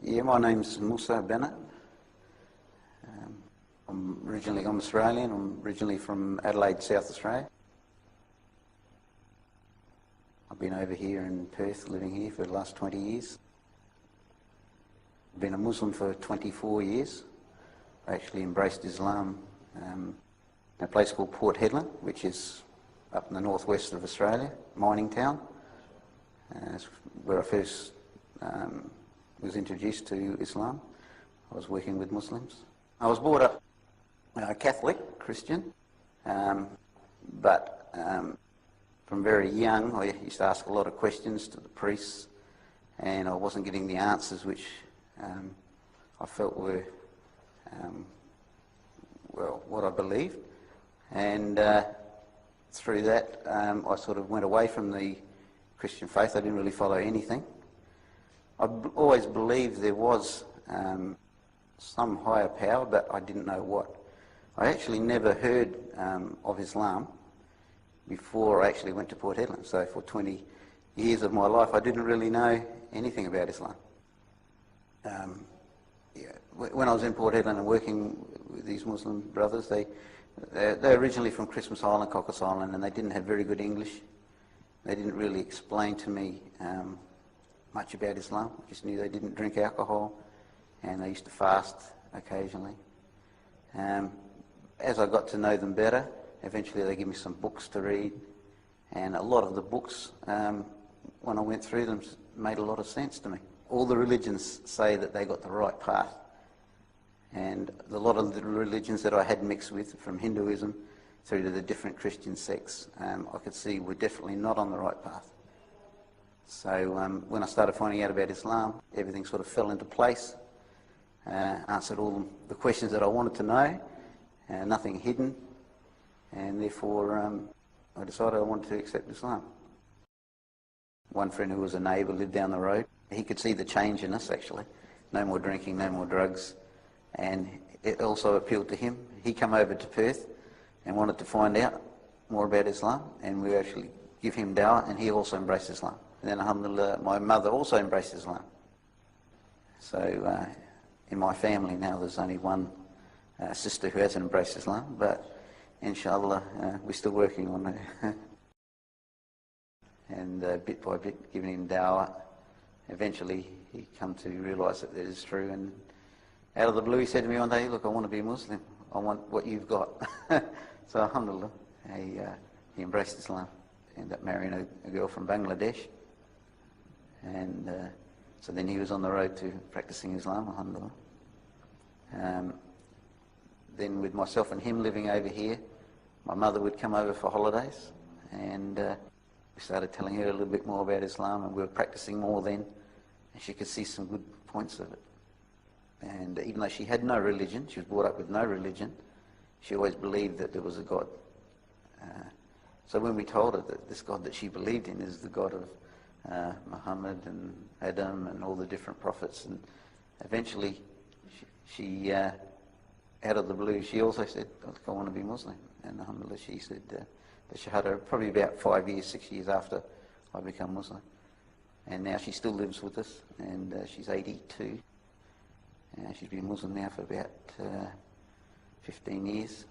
Yeah, my name's Musa Bennett. I'm Australian. I'm originally from Adelaide, South Australia. I've been over here in Perth, living here for the last 20 years. I've been a Muslim for 24 years. I actually embraced Islam in a place called Port Hedland, which is up in the northwest of Australia, mining town. That's where I first was introduced to Islam. I was working with Muslims. I was brought up Catholic, Christian, but from very young I used to ask a lot of questions to the priests, and I wasn't getting the answers which I felt were well, what I believed. And through that I sort of went away from the Christian faith. I didn't really follow anything. I always believed there was some higher power, but I didn't know what. I actually never heard of Islam before I actually went to Port Hedland. So for 20 years of my life, I didn't really know anything about Islam. When I was in Port Hedland and working with these Muslim brothers, they're originally from Christmas Island, Cocos Island, and they didn't have very good English. They didn't really explain to me much about Islam. I just knew they didn't drink alcohol, and they used to fast occasionally. As I got to know them better, eventually they gave me some books to read, and a lot of the books, when I went through them, made a lot of sense to me. All the religions say that they got the right path, and a lot of the religions that I had mixed with, from Hinduism through to the different Christian sects, I could see were definitely not on the right path. So when I started finding out about Islam, everything sort of fell into place, answered all the questions that I wanted to know, nothing hidden, and therefore I decided I wanted to accept Islam. One friend who was a neighbour lived down the road. He could see the change in us, actually. No more drinking, no more drugs, and it also appealed to him. He came over to Perth and wanted to find out more about Islam, and we actually give him dawah, and he also embraced Islam. And then, alhamdulillah, my mother also embraced Islam. So in my family now there's only one sister who hasn't embraced Islam, but inshallah we're still working on it. And bit by bit giving him dawah. Eventually he come to realise that is true, and out of the blue he said to me one day, "Look, I want to be a Muslim. I want what you've got." So alhamdulillah, he embraced Islam. Ended up marrying a girl from Bangladesh, and so then he was on the road to practicing Islam, alhamdulillah. Then with myself and him living over here, my mother would come over for holidays, and we started telling her a little bit more about Islam, and we were practicing more then, and she could see some good points of it. And even though she had no religion, she was brought up with no religion, she always believed that there was a God. So when we told her that this God that she believed in is the God of Muhammad and Adam and all the different prophets, and eventually she out of the blue, she also said, "I want to be Muslim." And alhamdulillah, she said the Shahada probably about 5 years, 6 years after I became Muslim. And now she still lives with us, and she's 82. She's been Muslim now for about 15 years.